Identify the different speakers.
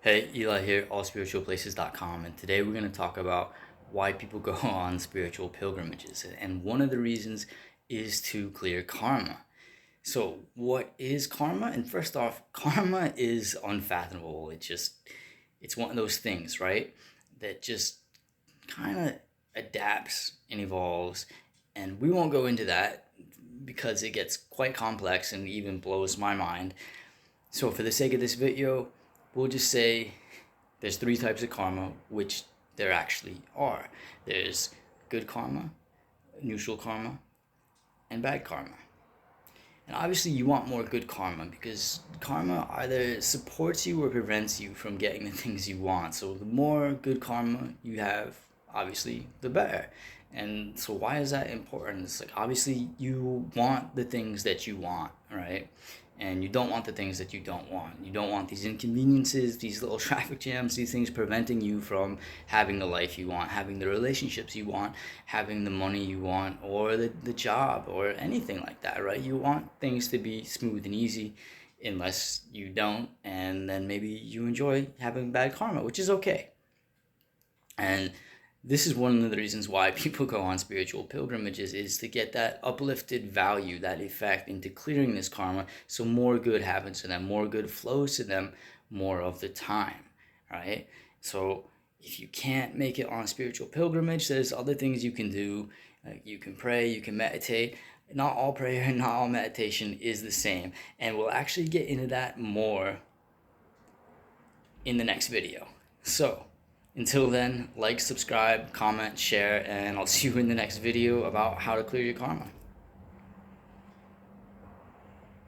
Speaker 1: Hey, Eli here, allspiritualplaces.com, and today we're going to talk about why people go on spiritual pilgrimages. And one of the reasons is to clear karma. So, what is karma? And first off, karma is unfathomable. It's one of those things, right? That just kind of adapts and evolves. And we won't go into that because it gets quite complex and even blows my mind. So, for the sake of this video, we'll just say there's three types of karma, which there actually are. There's good karma, neutral karma, and bad karma. And obviously you want more good karma because karma either supports you or prevents you from getting the things you want. So the more good karma you have, obviously the better. And so why is that important? It's like obviously you want the things that you want, right? And you don't want the things that you don't want. You don't want these inconveniences, these little traffic jams, these things preventing you from having the life you want, having the relationships you want, having the money you want, or the job, or anything like that, right? You want things to be smooth and easy unless you don't, and then maybe you enjoy having bad karma, which is okay. And this is one of the reasons why people go on spiritual pilgrimages is to get that uplifted value, that effect into clearing this karma so more good happens to them, more good flows to them more of the time, right? So if you can't make it on a spiritual pilgrimage, there's other things you can do. Like you can pray, you can meditate. Not all prayer and not all meditation is the same. And we'll actually get into that more in the next video. So until then, like, subscribe, comment, share, and I'll see you in the next video about how to clear your karma.